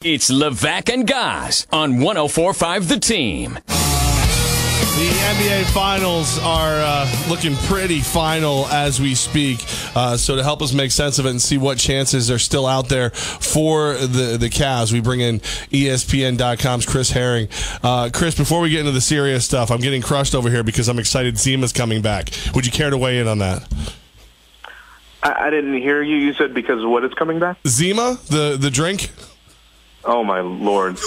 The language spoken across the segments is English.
It's Levack and Goz on 104.5 The Team. The NBA Finals are looking pretty final as we speak. So to help us make sense of it and see what chances are still out there for the Cavs, we bring in ESPN.com's Chris Herring. Chris, before we get into the serious stuff, I'm getting crushed over here because I'm excited Zima's coming back. Would you care to weigh in on that? I didn't hear you. You said because what is coming back? Zima, the drink? Oh, my Lord.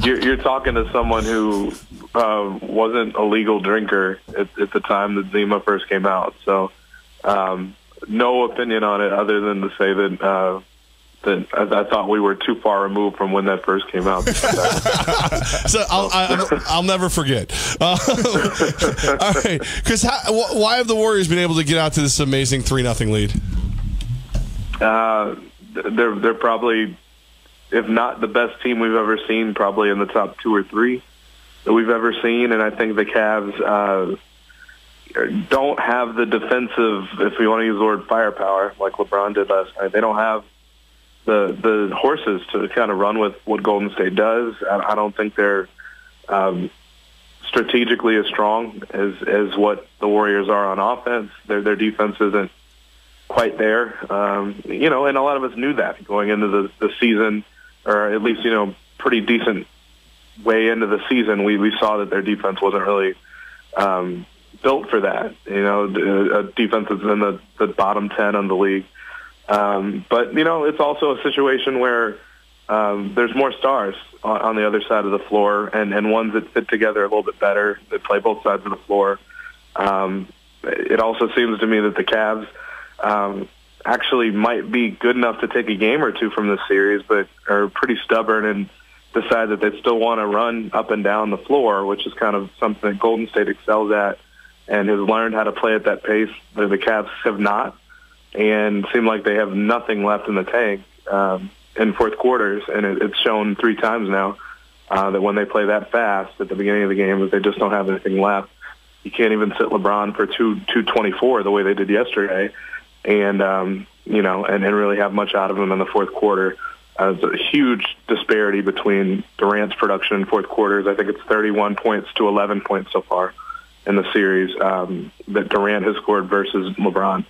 You're talking to someone who wasn't a legal drinker at the time that Zima first came out. So no opinion on it other than to say that I thought we were too far removed from when that first came out. So I'll never forget. All right, Chris, why have the Warriors been able to get out to this amazing 3-0 lead? They're probably, if not the best team we've ever seen, probably in the top 2 or 3 that we've ever seen. And I think the Cavs don't have the defensive, if we want to use the word firepower, like LeBron did last night. They don't have the horses to kind of run with what Golden State does. I don't think they're strategically as strong as what the Warriors are on offense. Their defense isn't quite there, and a lot of us knew that going into the season, or at least, pretty decent way into the season. We saw that their defense wasn't really built for that. A defense that's in the bottom 10 in the league. But it's also a situation where there's more stars on the other side of the floor, and ones that fit together a little bit better, that play both sides of the floor. It also seems to me that the Cavs actually might be good enough to take a game or two from this series, but are pretty stubborn and decide that they still want to run up and down the floor, which is kind of something that Golden State excels at and has learned how to play at that pace that the Cavs have not, and seem like they have nothing left in the tank in fourth quarters. And it's shown 3 times now that when they play that fast at the beginning of the game, that they just don't have anything left. You can't even sit LeBron for 224 the way they did yesterday, and really have much out of him in the fourth quarter. There's a huge disparity between Durant's production in fourth quarters. I think it's 31 points to 11 points so far in the series that Durant has scored versus LeBron.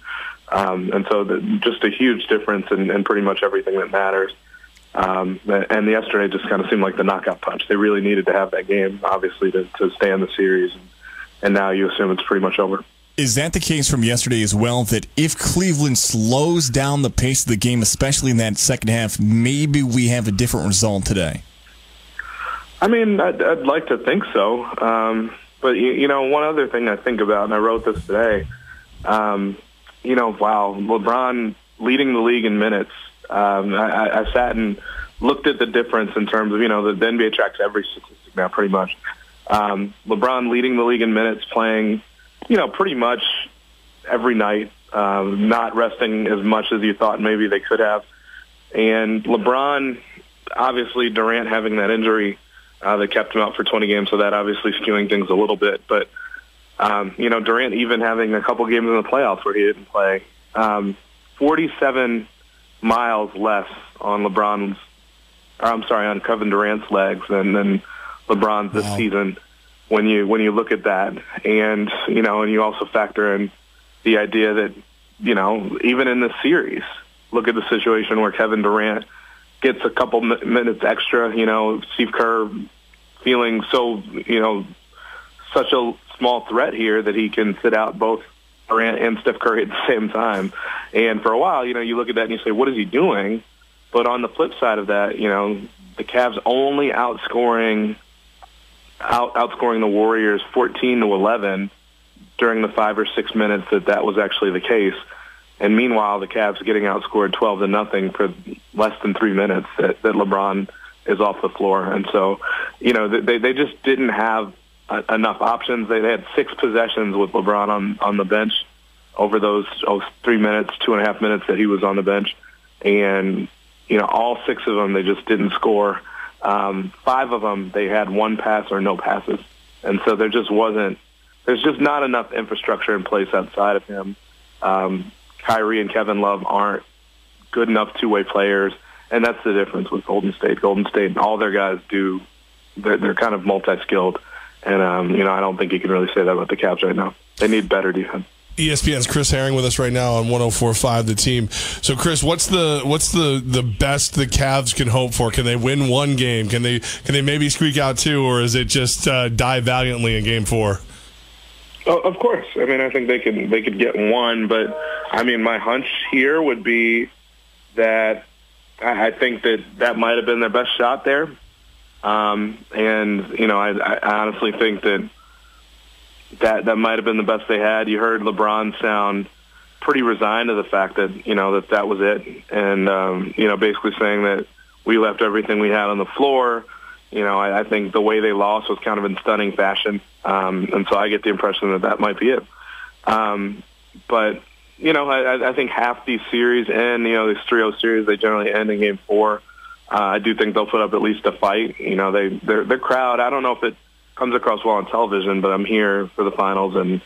And so just a huge difference in pretty much everything that matters. And yesterday just kind of seemed like the knockout punch. They really needed to have that game, obviously, to stay in the series. And now you assume it's pretty much over. Is that the case from yesterday as well, that if Cleveland slows down the pace of the game, especially in that second half, maybe we have a different result today? I mean, I'd like to think so. But, one other thing I think about, and I wrote this today, LeBron leading the league in minutes. I sat and looked at the difference in terms of, the NBA tracks every statistic now pretty much. LeBron leading the league in minutes, playing, pretty much every night, not resting as much as you thought maybe they could have. And LeBron, obviously Durant having that injury that kept him out for 20 games, so that obviously skewing things a little bit. But, Durant even having a couple games in the playoffs where he didn't play, 47 miles less on on Kevin Durant's legs than LeBron's this season. When you look at that, and you also factor in the idea that even in this series, look at the situation where Kevin Durant gets a couple minutes extra. Steve Kerr feeling so such a small threat here that he can sit out both Durant and Steph Curry at the same time. And for a while, you look at that and you say, what is he doing? But on the flip side of that, the Cavs only outscoring the Warriors 14-11 during the 5 or 6 minutes that was actually the case. And meanwhile, the Cavs getting outscored 12-0 for less than 3 minutes that LeBron is off the floor. And so, they just didn't have enough options. They had 6 possessions with LeBron on the bench over those 3 minutes, 2.5 minutes that he was on the bench. And, all 6 of them, they just didn't score. 5 of them, they had 1 pass or no passes. And so there's just not enough infrastructure in place outside of him. Kyrie and Kevin Love aren't good enough two-way players. And that's the difference with Golden State. Golden State, all their guys do, they're kind of multi-skilled. And, I don't think you can really say that about the Cavs right now. They need better defense. ESPN's Chris Herring with us right now on 104.5 The Team. So, Chris, what's the best the Cavs can hope for? Can they win one game? Can they maybe squeak out two, or is it just die valiantly in Game 4? Oh, of course. I mean, I think they could get one, but I mean, my hunch here would be that I think that might have been their best shot there, and I honestly think that might have been the best they had. You heard LeBron sound pretty resigned to the fact that that was it, and basically saying that we left everything we had on the floor. I think the way they lost was kind of in stunning fashion, and so I get the impression that might be it. But I think half these series end, these 3-0 series, they generally end in Game 4. I do think they'll put up at least a fight. Their crowd, I don't know if it comes across well on television, but I'm here for the finals, and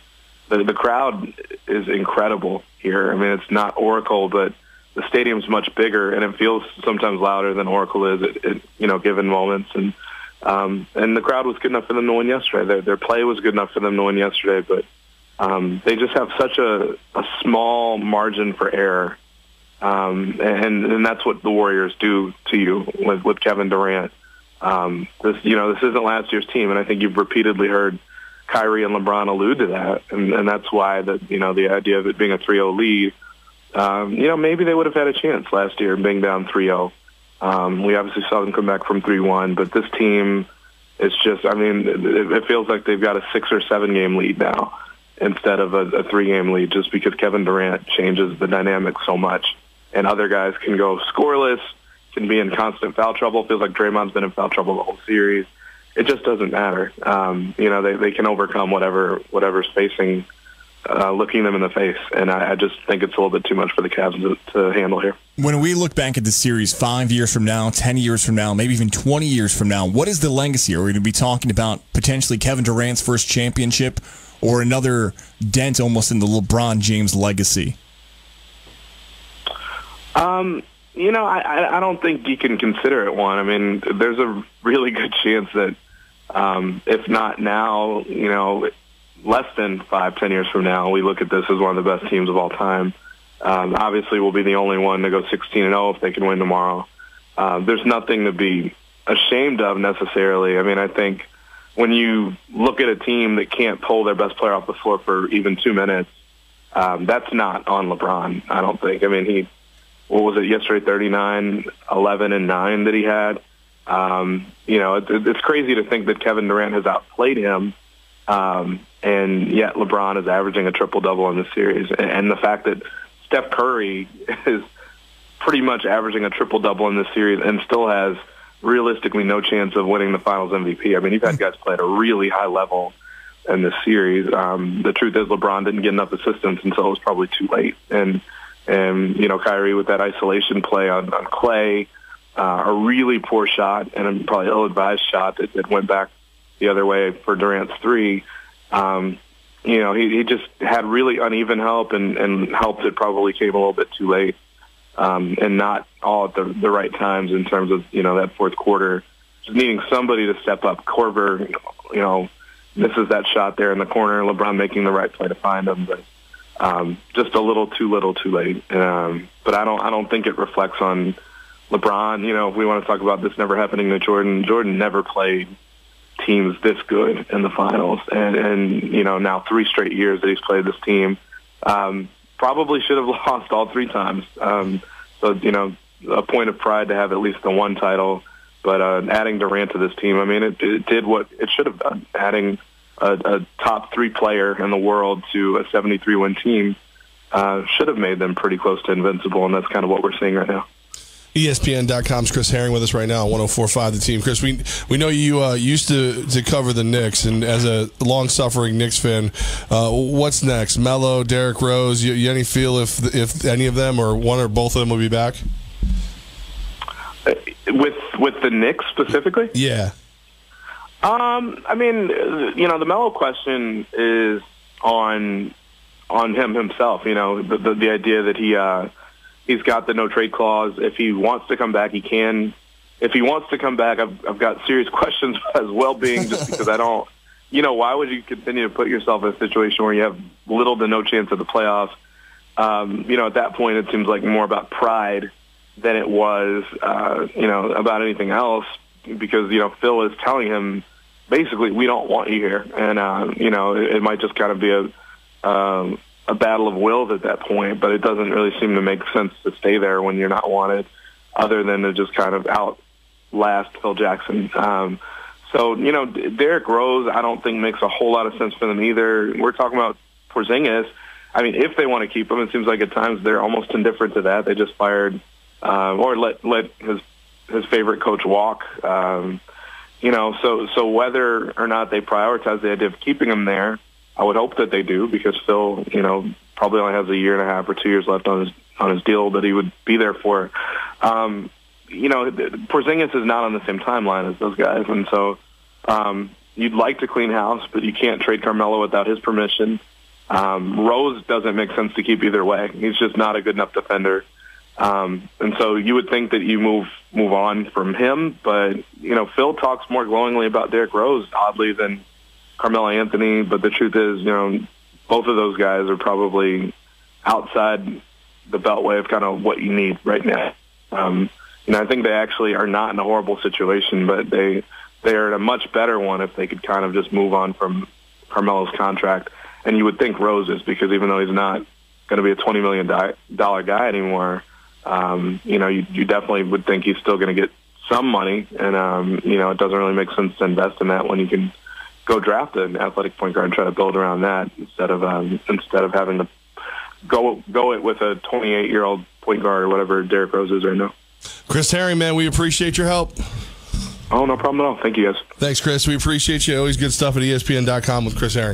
the crowd is incredible here. I mean, it's not Oracle, but the stadium's much bigger, and it feels sometimes louder than Oracle is at given moments. And the crowd was good enough for them to win yesterday. Their play was good enough for them to win yesterday, but they just have such a small margin for error, and that's what the Warriors do to you with Kevin Durant. This isn't last year's team, and I think you've repeatedly heard Kyrie and LeBron allude to that, and that's why the idea of it being a 3-0 lead. Maybe they would have had a chance last year being down 3-0. We obviously saw them come back from 3-1, but this team is just, it feels like they've got a 6 or 7 game lead now instead of a 3-game lead, just because Kevin Durant changes the dynamic so much, and other guys can go scoreless, can be in constant foul trouble. Feels like Draymond's been in foul trouble the whole series. It just doesn't matter. They can overcome whatever's facing, looking them in the face, and I just think it's a little bit too much for the Cavs to handle here. When we look back at the series 5 years from now, 10 years from now, maybe even 20 years from now, what is the legacy? Are we going to be talking about potentially Kevin Durant's first championship or another dent almost in the LeBron James legacy? I don't think you can consider it one. I mean, there's a really good chance that if not now, less than 5-10 years from now, we look at this as one of the best teams of all time. Obviously, we'll be the only one to go 16-0 if they can win tomorrow. There's nothing to be ashamed of necessarily. I mean, I think when you look at a team that can't pull their best player off the floor for even 2 minutes, that's not on LeBron, I don't think. I mean, what was it yesterday, 39, 11, and 9 that he had? It's crazy to think that Kevin Durant has outplayed him, and yet LeBron is averaging a triple-double in the series. And the fact that Steph Curry is pretty much averaging a triple-double in this series and still has realistically no chance of winning the Finals MVP. I mean, you've had guys play at a really high level in this series. The truth is LeBron didn't get enough assistance until it was probably too late. And Kyrie with that isolation play on Clay, a really poor shot and a probably ill-advised shot that went back the other way for Durant's 3. He just had really uneven help and help that probably came a little bit too late, and not all at the right times in terms of, that fourth quarter. Just needing somebody to step up. Korver, misses that shot there in the corner. LeBron making the right play to find him, but just a little too late. But I don't think it reflects on LeBron. If we want to talk about this never happening to Jordan, Jordan never played teams this good in the finals, and now 3 straight years that he's played this team, probably should have lost all 3 times. So a point of pride to have at least the one title, but adding Durant to this team, I mean, it did what it should have done. Adding a top 3 player in the world to a 73-win team should have made them pretty close to invincible, and that's kind of what we're seeing right now. ESPN.com's Chris Herring with us right now on 104.5 The Team. Chris, we know you used to cover the Knicks, and as a long-suffering Knicks fan, what's next? Melo, Derrick Rose, you any feel if any of them or one or both of them will be back? With the Knicks specifically? Yeah. I mean, the Melo question is on him himself. The idea that He's got the no trade clause. If he wants to come back, he can. If he wants to come back, I've got serious questions about his well-being just because I don't, why would you continue to put yourself in a situation where you have little to no chance of the playoffs? At that point, it seems like more about pride than it was, about anything else because, Phil is telling him, basically, we don't want you here. And, it might just kind of be a battle of wills at that point, but it doesn't really seem to make sense to stay there when you're not wanted other than to just kind of outlast Phil Jackson. Derrick Rose, I don't think makes a whole lot of sense for them either. We're talking about Porzingis. I mean, if they want to keep him, it seems like at times they're almost indifferent to that. They just fired or let his favorite coach walk. So whether or not they prioritize the idea of keeping him there, I would hope that they do because Phil, probably only has a year and a half or 2 years left on his deal that he would be there for. Porzingis is not on the same timeline as those guys, and so you'd like to clean house, but you can't trade Carmelo without his permission. Rose doesn't make sense to keep either way. He's just not a good enough defender. And so you would think that you move on from him, but Phil talks more glowingly about Derrick Rose, oddly, than Carmelo Anthony. But the truth is, both of those guys are probably outside the beltway of kind of what you need right now. I think they actually are not in a horrible situation, but they are in a much better one if they could kind of just move on from Carmelo's contract. And you would think Rose is, because even though he's not going to be a $20 million guy anymore, you definitely would think he's still going to get some money. And, it doesn't really make sense to invest in that when you can go draft an athletic point guard and try to build around that instead of having to go it with a 28-year-old point guard or whatever Derrick Rose is right now. Chris Herring, man, we appreciate your help. Oh, no problem at all. Thank you, guys. Thanks, Chris. We appreciate you. Always good stuff at ESPN.com with Chris Herring.